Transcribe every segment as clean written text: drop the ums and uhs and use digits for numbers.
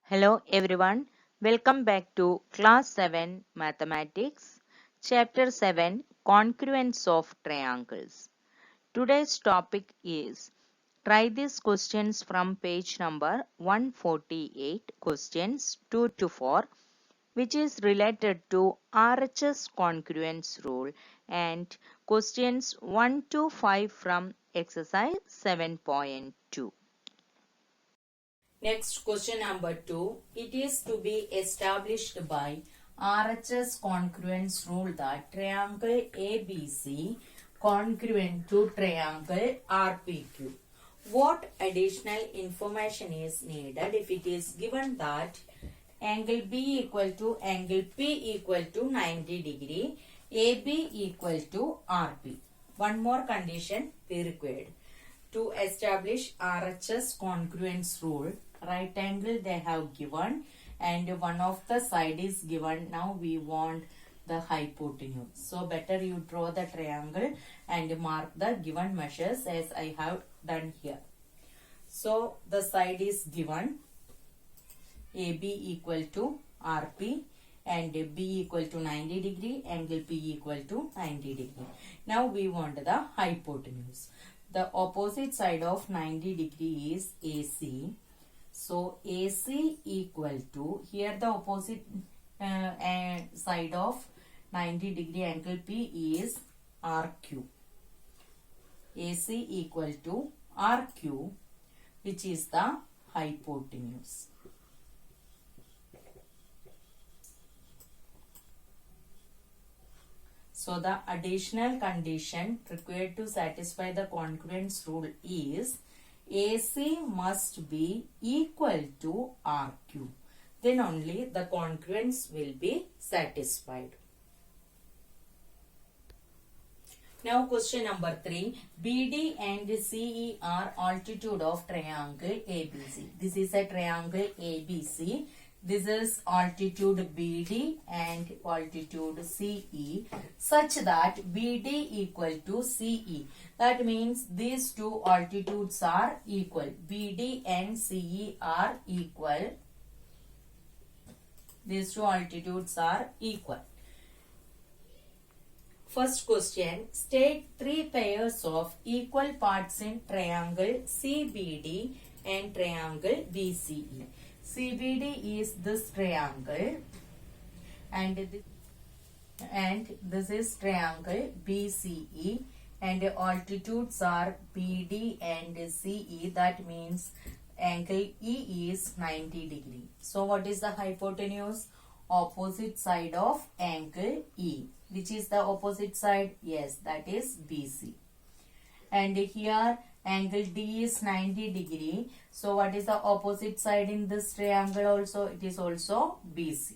Hello everyone, welcome back to Class 7 Mathematics, Chapter 7 Congruence of Triangles. Today's topic is try these questions from page number 148, questions 2 to 4, which is related to RHS congruence rule, and questions 1 to 5 from exercise 7.2. Next, question number 2. It is to be established by RHS congruence rule that triangle ABC congruent to triangle RPQ. What additional information is needed if it is given that angle B equal to angle P equal to 90 degree, AB equal to RP? One more condition we required. To establish RHS congruence rule, right angle they have given and one of the side is given. Now we want the hypotenuse. So better you draw the triangle and mark the given measures as I have done here. So the side is given AB equal to RP and B equal to 90 degree, angle P equal to 90 degree. Now we want the hypotenuse. The opposite side of 90 degree is AC. So AC equal to, here the opposite side of 90 degree angle P is RQ. AC equal to RQ, which is the hypotenuse. So the additional condition required to satisfy the congruence rule is AC must be equal to RQ. Then only the congruence will be satisfied. Now question number 3. BD and CE are altitude of triangle ABC. This is a triangle ABC. This is altitude BD and altitude CE such that BD equal to CE. That means these two altitudes are equal. BD and CE are equal. These two altitudes are equal. First question. State three pairs of equal parts in triangle CBD and triangle BCE. CBD is this triangle and this is triangle BCE and altitudes are BD and CE. That means angle E is 90 degree. So what is the hypotenuse? Opposite side of angle E. Which is the opposite side? Yes, that is BC. And here angle D is 90 degree. So what is the opposite side in this triangle also? It is also BC.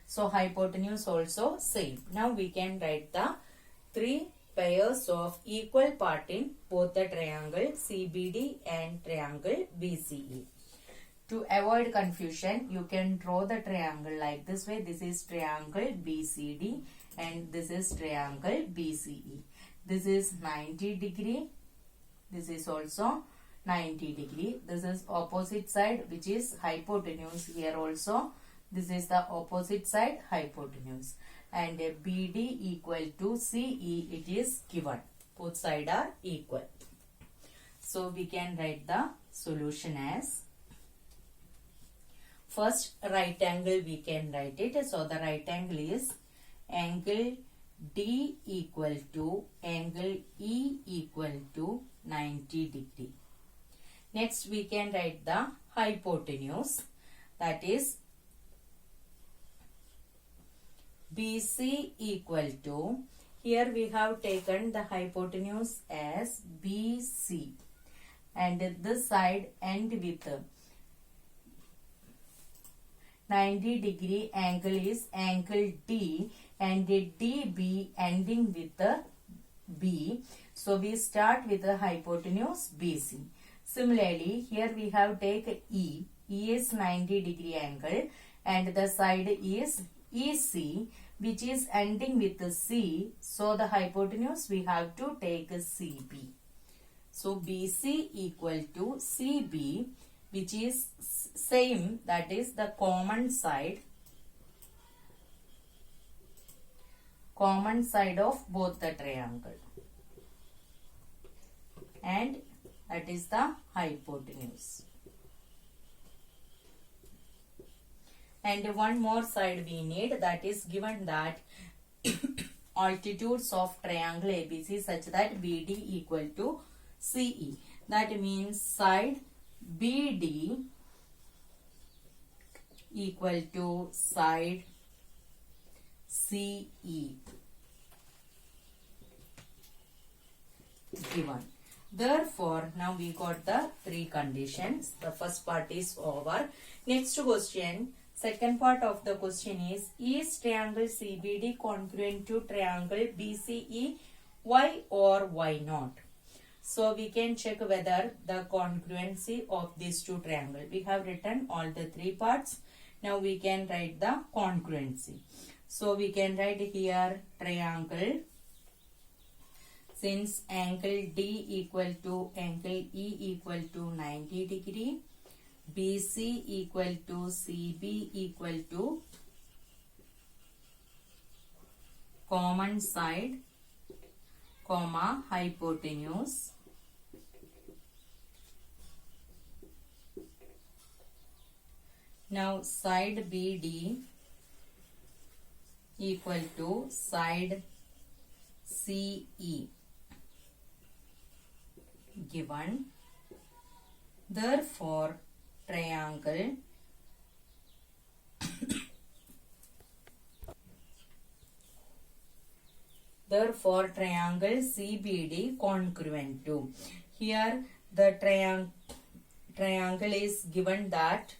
So hypotenuse also same. Now we can write the three pairs of equal part in both the triangle CBD and triangle BCE. To avoid confusion, you can draw the triangle like this way. This is triangle BCD and this is triangle BCE. This is 90 degree. This is also 90 degree. This is opposite side, which is hypotenuse. Here also this is the opposite side, hypotenuse. And BD equal to CE, it is given. Both sides are equal. So we can write the solution as, first right angle we can write it. So the right angle is angle D equal to angle E equal to 90 degree. Next we can write the hypotenuse, that is BC equal to, here we have taken the hypotenuse as BC and this side end with 90 degree angle is angle D and DB ending with B. So we start with the hypotenuse BC. Similarly, here we have take E. E is 90 degree angle and the side is EC, which is ending with C. So the hypotenuse we have to take CB. So BC equal to CB which is same, that is the common side of both the triangle, and that is the hypotenuse. And one more side we need, that is given that altitudes of triangle ABC such that BD equal to CE. That means side BD equal to side CE given. Therefore, now we got the three conditions. The first part is over. Next question. Second part of the question is triangle CBD congruent to triangle BCE? Why or why not? So we can check whether the congruency of these two triangles. We have written all the three parts. Now we can write the congruency. So we can write here triangle. Since angle D equal to angle E equal to 90 degree. BC equal to CB equal to common side, comma, hypotenuse. Now side BD equal to side CE given. Therefore, triangle CBD congruent to. Here the triangle is given that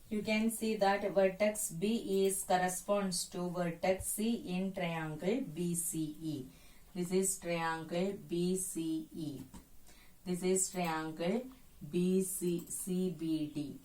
you can see that vertex B is corresponds to vertex C in triangle BCE. This is triangle BCE. This is triangle CBD.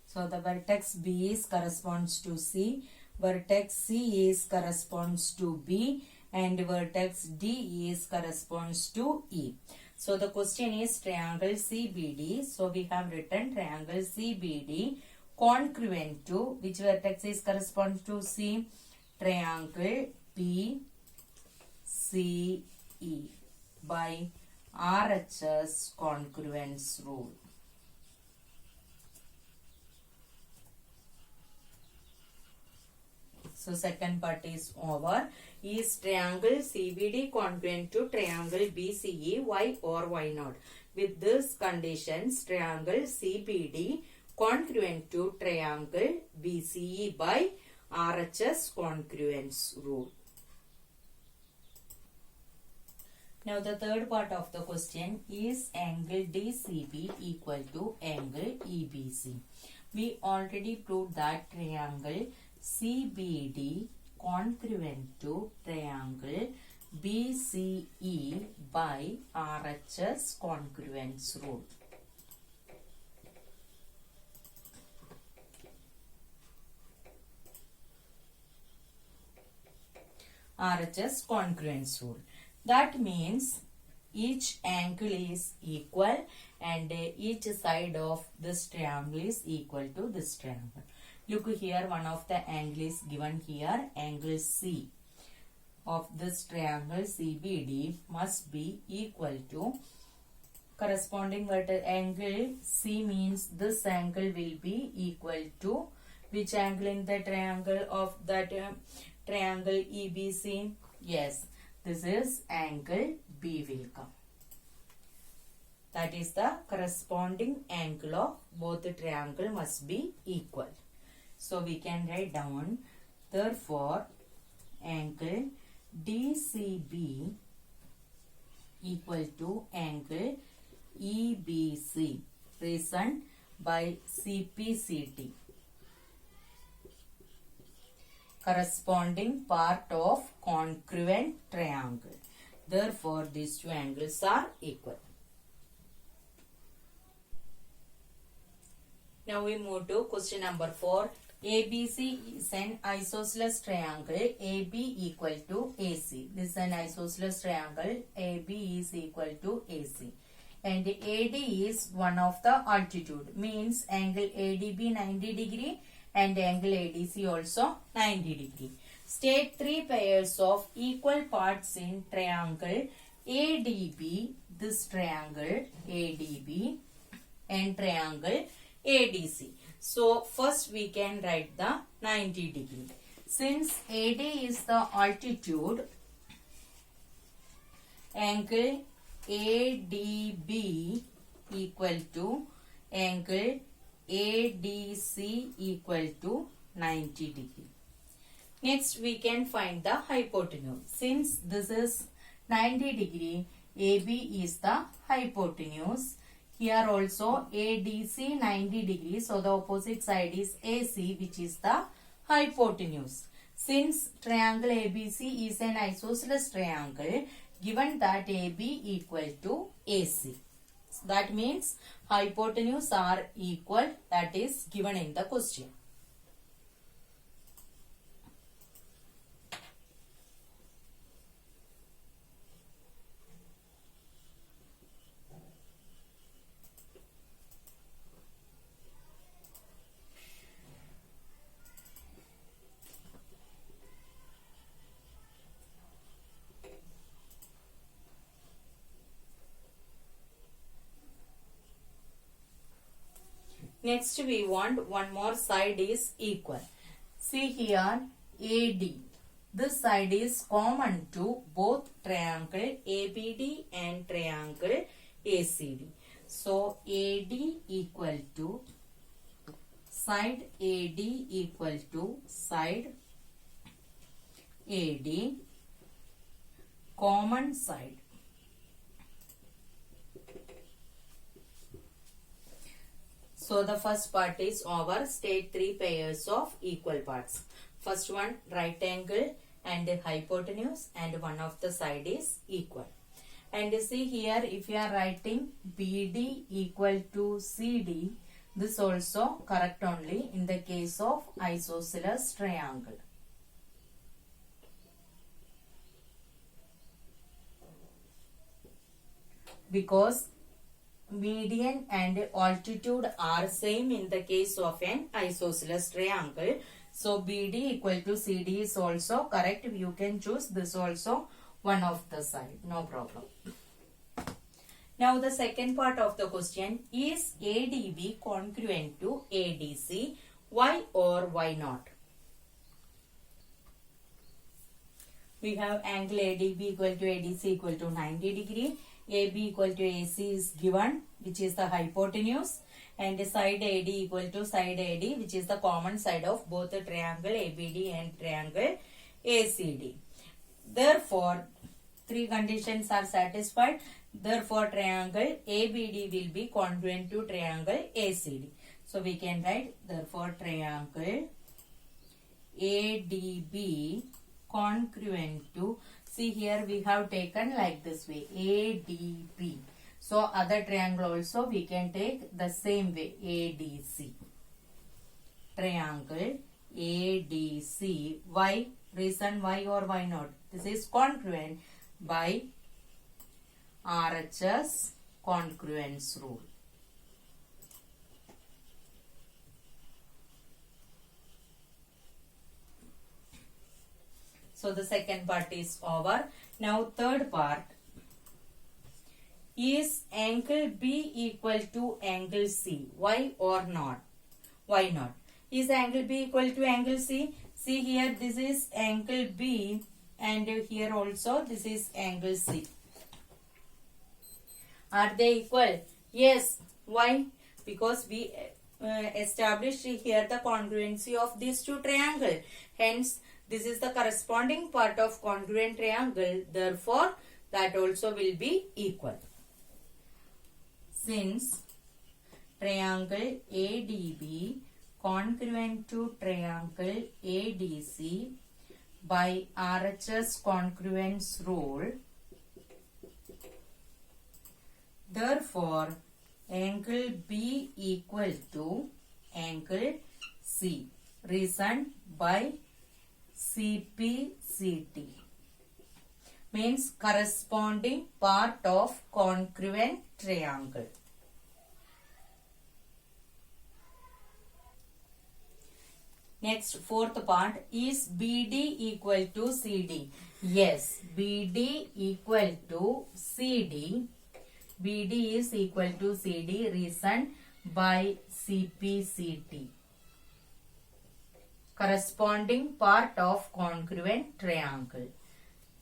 So the vertex B is corresponds to C, vertex C is corresponds to B, and vertex D is corresponds to E. So the question is triangle CBD. So we have written triangle CBD congruent to which vertex is corresponds to C? Triangle BCE by RHS congruence rule. So second part is over. Is triangle CBD congruent to triangle BCE? Why or why not? With this conditions, triangle CBD congruent to triangle BCE by RHS congruence rule. Now the third part of the question is angle DCB equal to angle EBC. We already proved that triangle CBD congruent to triangle BCE by RHS congruence rule. RHS congruence rule. That means each angle is equal and each side of this triangle is equal to this triangle. Look here, one of the angle is given here, angle C of this triangle CBD must be equal to corresponding angle C, means this angle will be equal to which angle in the triangle of that triangle EBC? Yes, this is angle B will come. That is the corresponding angle of both the triangle must be equal. So we can write down, therefore angle DCB equal to angle EBC. Reason by CPCT. Corresponding part of congruent triangle. Therefore, these two angles are equal. Now we move to question number 4. ABC is an isosceles triangle AB equal to AC. This is an isosceles triangle. AB is equal to AC. And AD is one of the altitude. Means angle ADB 90 degree and angle ADC also 90 degree. State three pairs of equal parts in triangle ADB. This triangle ADB and triangle ADC. So first we can write the 90 degree. Since AD is the altitude, angle ADB equal to angle ADC equal to 90 degree. Next we can find the hypotenuse. Since this is 90 degree, AB is the hypotenuse. Here also ADC 90 degrees, so the opposite side is AC, which is the hypotenuse. Since triangle ABC is an isosceles triangle, given that AB equal to AC. So that means hypotenuse are equal, that is given in the question. Next we want one more side is equal. See here AD. This side is common to both triangle ABD and triangle ACD. So AD equal to side AD equal to side AD, common side. So the first part is over. State three pairs of equal parts. First one right angle and hypotenuse, and one of the side is equal. And see here, if you are writing BD equal to CD, this also correct only in the case of isosceles triangle. Because median and altitude are same in the case of an isosceles triangle. So BD equal to CD is also correct. You can choose this also one of the side. No problem. Now the second part of the question is ADB congruent to ADC. Why or why not? We have angle ADB equal to ADC equal to 90 degree. AB equal to AC is given, which is the hypotenuse, and side AD equal to side AD, which is the common side of both the triangle ABD and triangle ACD. Therefore, three conditions are satisfied. Therefore, triangle ABD will be congruent to triangle ACD. So we can write, therefore triangle ADB congruent to, see here we have taken like this way, ADB. So other triangle also we can take the same way, ADC. Triangle ADC. Why? Reason why or why not? This is congruent by RHS congruence rule. So the second part is over. Now third part. Is angle B equal to angle C? Why or not? Why not? Is angle B equal to angle C? See here, this is angle B, and here also this is angle C. Are they equal? Yes. Why? Because we established here the congruency of these two triangles. Hence, this is the corresponding part of congruent triangle. Therefore, that also will be equal. Since triangle ADB congruent to triangle ADC by RHS congruence rule, therefore angle B equal to angle C. reasoned by CPCT. Means corresponding part of congruent triangle. Next, fourth part, is BD equal to CD? Yes, BD equal to CD. BD is equal to CD reasoned by CPCT. Corresponding part of congruent triangle.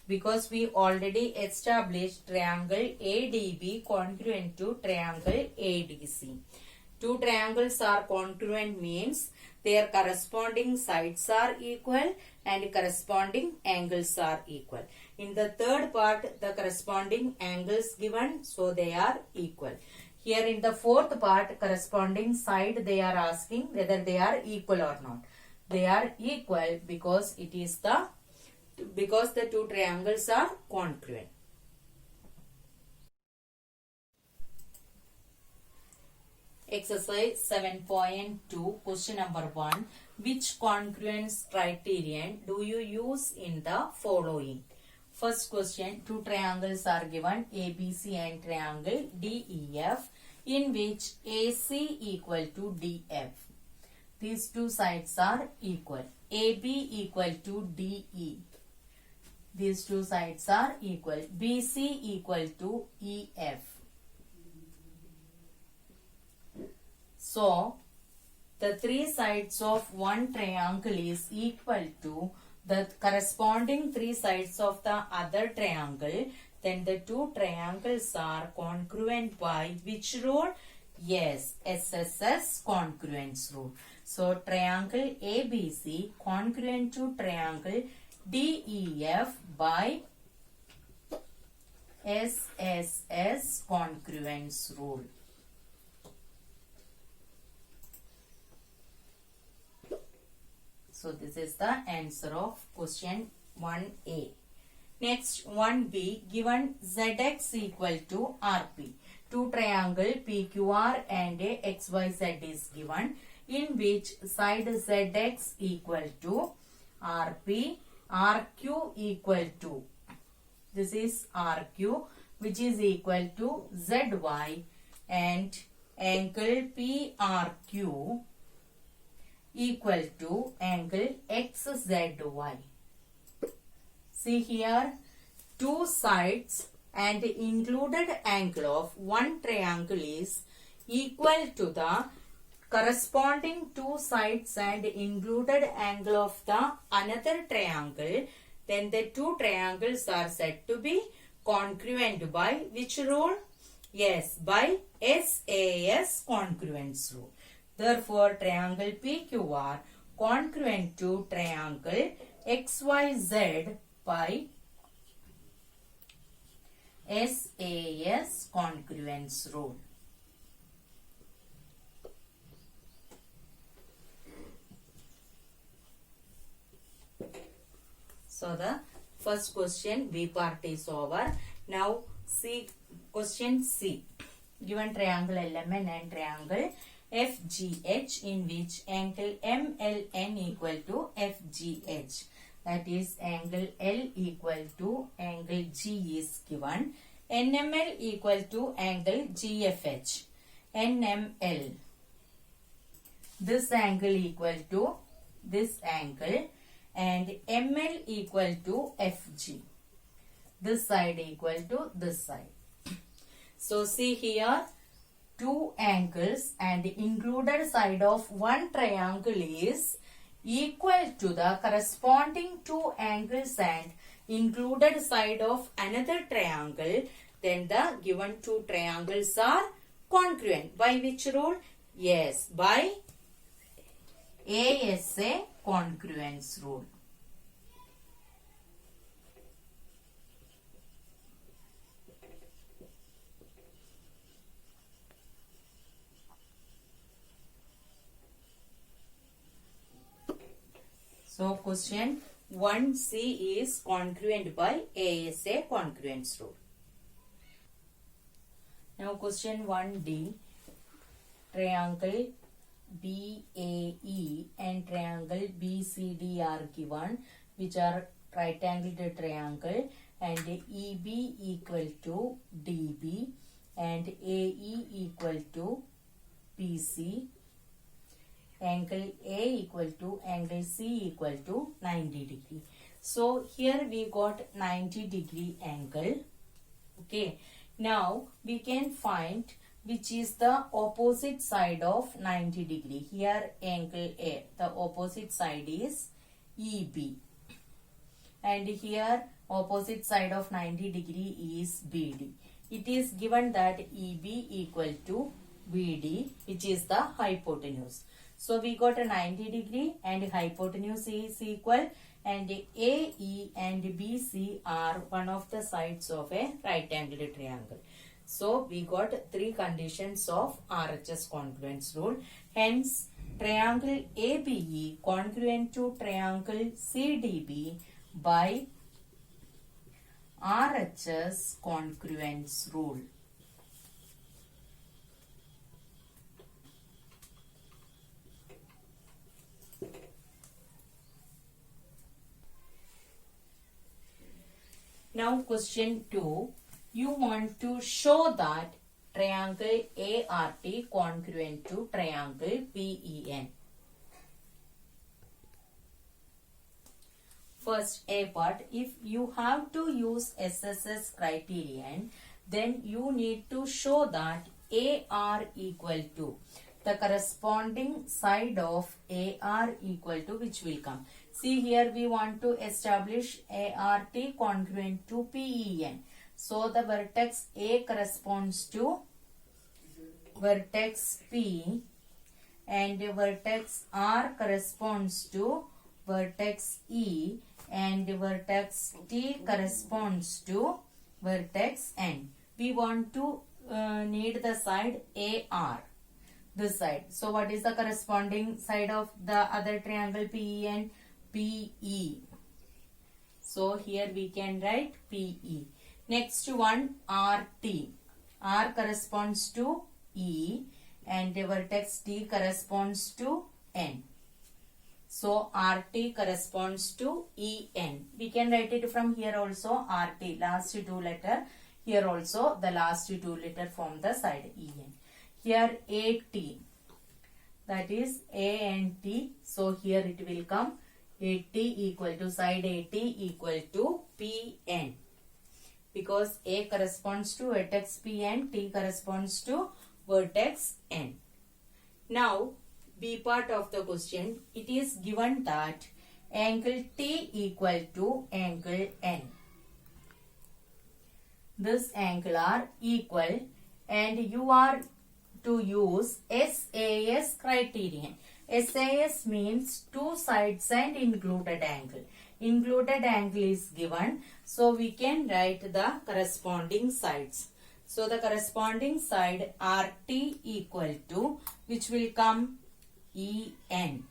Because we already established triangle ADB congruent to triangle ADC. Two triangles are congruent means their corresponding sides are equal and corresponding angles are equal. In the third part, the corresponding angles given, so they are equal. Here in the fourth part, corresponding side, they are asking whether they are equal or not. They are equal because the two triangles are congruent. Exercise 7.2, question number 1. Which congruence criterion do you use in the following? First question, two triangles are given, ABC and triangle DEF, in which AC equal to DF. These two sides are equal. AB equal to DE. These two sides are equal. BC equal to EF. So, the three sides of one triangle is equal to the corresponding three sides of the other triangle. Then the two triangles are congruent by which rule? Yes, SSS congruence rule. So, triangle ABC congruent to triangle DEF by SSS congruence rule. So this is the answer of question 1A. Next 1B, given ZX equal to RP. Two triangle PQR and XYZ is given, in which side ZX equal to RP, RQ equal to, this is RQ, which is equal to ZY, and angle PRQ equal to angle XZY. See here, two sides and included angle of one triangle is equal to the corresponding two sides and included angle of the another triangle. Then the two triangles are said to be congruent by which rule? Yes, by SAS congruence rule. Therefore, triangle PQR congruent to triangle XYZ by SAS congruence rule. So, the first question B part is over. Now, see question C. Given triangle LMN and triangle FGH, in which angle MLN equal to FGH, that is angle L equal to angle G is given, NML equal to angle GFH, NML, this angle equal to this angle, and ML equal to FG, this side equal to this side. So see here, two angles and included side of one triangle is equal to the corresponding two angles and included side of another triangle. Then the given two triangles are congruent. By which rule? Yes, by ASA congruence rule. So, question 1C is congruent by ASA congruence rule. Now, question 1D, triangle BAE and triangle BCD are given, which are right angled triangle, and EB equal to DB and AE equal to BC, angle A equal to angle C equal to 90 degree. So here we got 90 degree angle. Okay, now we can find which is the opposite side of 90 degree. Here angle A, the opposite side is EB, and here opposite side of 90 degree is BD. It is given that EB equal to BD, which is the hypotenuse. So we got a 90 degree and hypotenuse is equal, and AE and BC are one of the sides of a right angled triangle. So we got three conditions of RHS congruence rule. Hence, triangle ABE congruent to triangle CDB by RHS congruence rule. Now question 2. You want to show that triangle ART congruent to triangle PEN. First A part, if you have to use SSS criterion, then you need to show that AR equal to the corresponding side of AR equal to which will come. See here we want to establish ART congruent to PEN. So the vertex A corresponds to vertex P and vertex R corresponds to vertex E and vertex T corresponds to vertex N. We want to need the side AR, this side. So what is the corresponding side of the other triangle PEN? PE. So here we can write PE. Next one RT. R corresponds to E and the vertex T corresponds to N. So RT corresponds to EN. We can write it from here also RT, last two letter. Here also the last two letter form the side EN. Here AT, that is A and T. So here it will come AT equal to side AT equal to PN. Because A corresponds to vertex P and T corresponds to vertex N. Now, B part of the question, it is given that angle T equal to angle N. This angle are equal and you are to use SAS criterion. SAS means two sides and included angle. Included angle is given, so we can write the corresponding sides. So the corresponding side RT equal to which will come EN.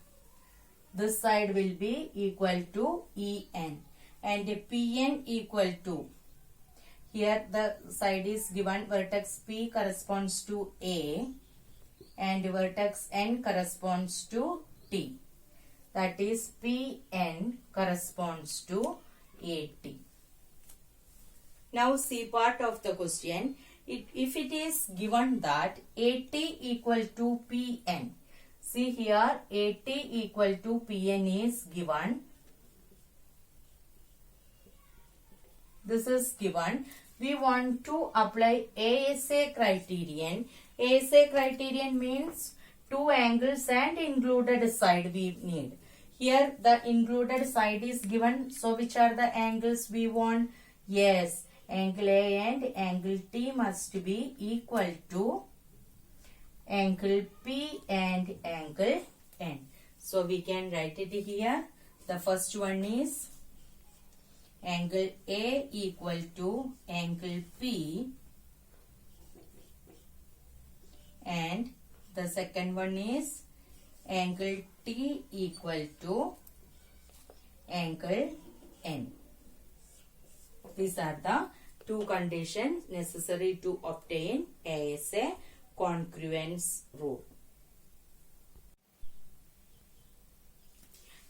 This side will be equal to EN and PN equal to, here the side is given vertex P corresponds to A and vertex N corresponds to T. That is PN corresponds to AT. Now C part of the question, if it is given that AT equal to PN. See here AT equal to PN is given. This is given. We want to apply ASA criterion. ASA criterion means two angles and included side we need. Here the included side is given. So which are the angles we want? Yes, angle A and angle T must be equal to angle P and angle N. So we can write it here. The first one is angle A equal to angle P and the second one is angle T equal to angle N. These are the two conditions necessary to obtain ASA congruence rule.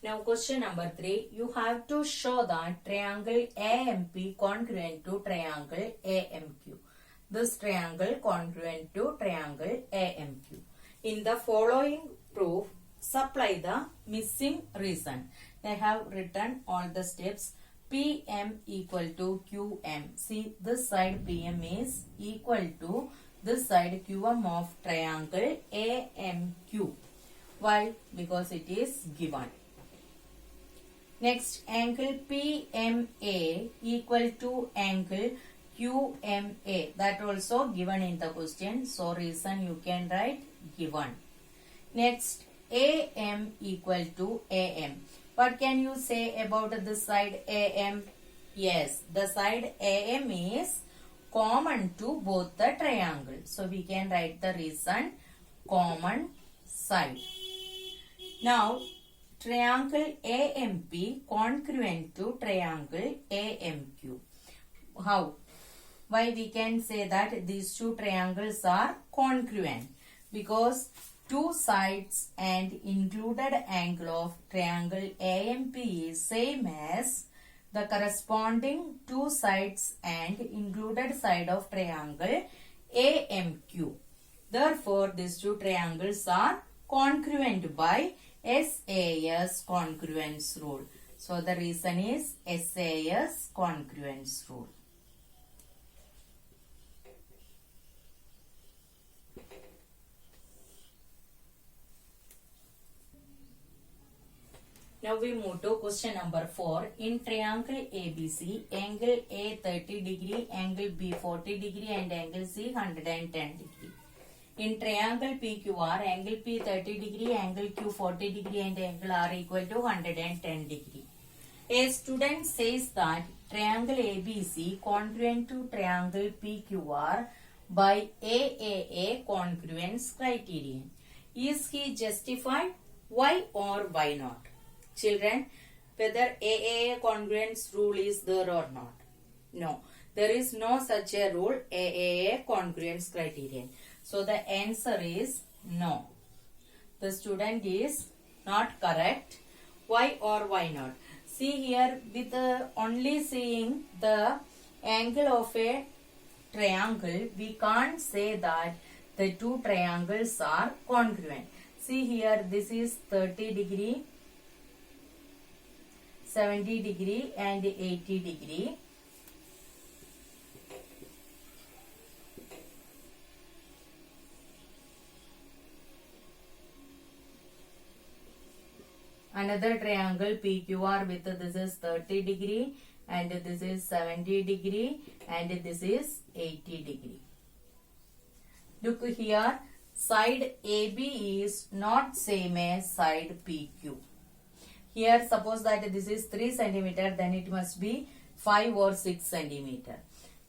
Now question number 3. You have to show that triangle AMP congruent to triangle AMQ. This triangle congruent to triangle AMQ. In the following proof, supply the missing reason. They have written all the steps. PM equal to QM. See, this side PM is equal to this side QM of triangle AMQ. Why? Because it is given. Next, angle PMA equal to angle QMA. That also given in the question. So, reason you can write given. Next, AM equal to AM. What can you say about this side AM? Yes, the side AM is common to both the triangles. So, we can write the reason common side. Now, triangle AMP congruent to triangle AMQ. How? Why we can say that these two triangles are congruent? Because two sides and included angle of triangle AMP is same as the corresponding two sides and included side of triangle AMQ. Therefore, these two triangles are congruent by SAS congruence rule. So, the reason is SAS congruence rule. Now we move to question number 4. In triangle ABC, angle A 30 degree, angle B 40 degree and angle C 110 degree. In triangle PQR, angle P 30 degree, angle Q 40 degree and angle R equal to 110 degree. A student says that triangle ABC congruent to triangle PQR by AAA congruence criterion. Is he justified? Why or why not? Children, whether AAA congruence rule is there or not? No, there is no such a rule, AAA congruence criterion. So the answer is no. The student is not correct. Why or why not? See here, with only seeing the angle of a triangle, we can't say that the two triangles are congruent. See here, this is 30 degree, 70 degree and 80 degree. Another triangle PQR with this is 30 degree and this is 70 degree and this is 80 degree. Look here, side AB is not same as side PQ. Here suppose that this is 3 centimeter, then it must be 5 or 6 centimeter.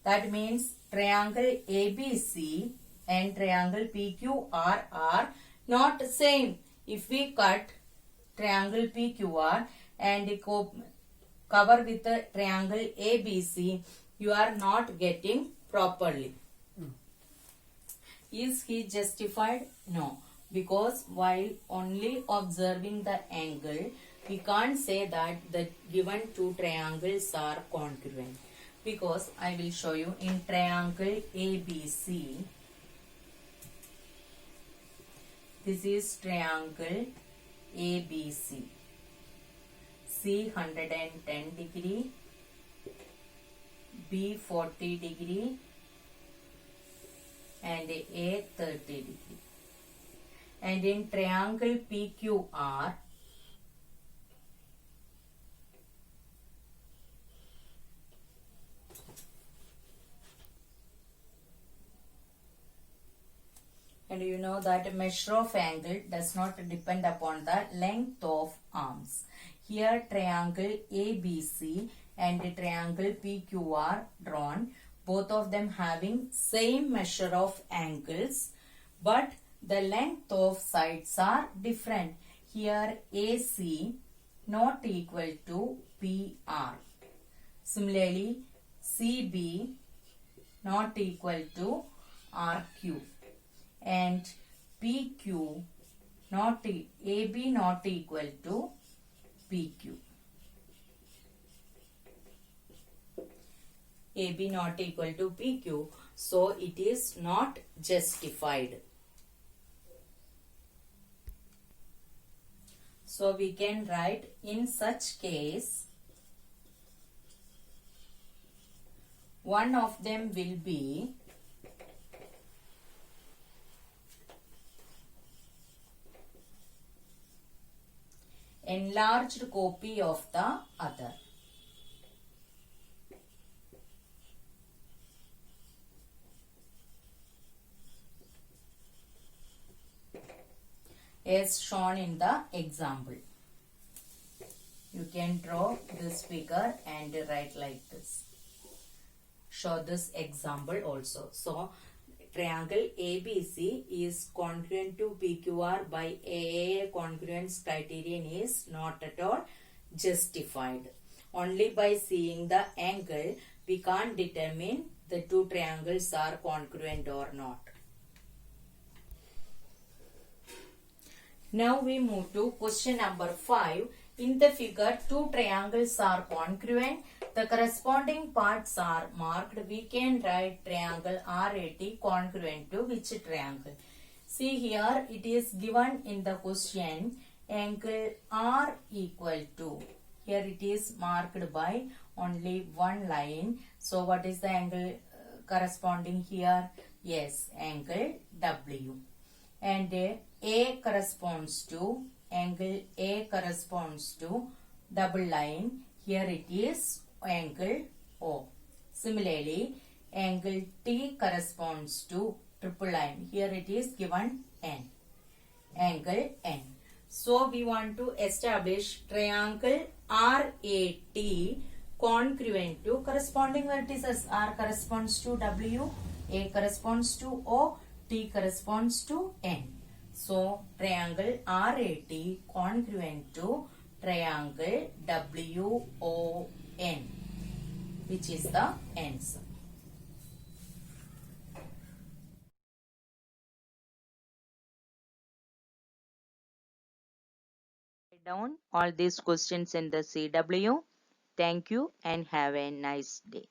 That means triangle ABC and triangle PQR are not same. If we cut triangle PQR and cover with the triangle ABC, you are not getting properly. Is he justified? No. Because while only observing the angle, we can't say that the given two triangles are congruent. Because I will show you in triangle ABC. This is triangle ABC. C 110 degree, B 40 degree and A 30 degree. And in triangle PQR, and you know that measure of angle does not depend upon the length of arms. Here triangle ABC and triangle PQR drawn, both of them having same measure of angles, but the length of sides are different. Here AC not equal to PR. Similarly, CB not equal to RQ. And PQ not AB not equal to PQ. AB not equal to PQ, so it is not justified. So we can write, in such case, one of them will be enlarged copy of the other. As shown in the example. You can draw this figure and write like this. Show this example also. So, triangle ABC is congruent to PQR by AAA congruence criterion is not at all justified. Only by seeing the angle, we can't determine the two triangles are congruent or not. Now we move to question number 5. In the figure, two triangles are congruent. The corresponding parts are marked. We can write triangle RAT congruent to which triangle? See here, it is given in the question angle R equal to. Here it is marked by only one line. So what is the angle corresponding here? Yes, angle W. And A corresponds to, angle A corresponds to double line. Here it is angle O. Similarly, angle T corresponds to triple line. Here it is given N. Angle N. So we want to establish triangle RAT congruent to corresponding vertices. R corresponds to W, A corresponds to O, T corresponds to N. So, triangle RAT congruent to triangle WON, which is the answer. Write down all these questions in the CW. Thank you and have a nice day.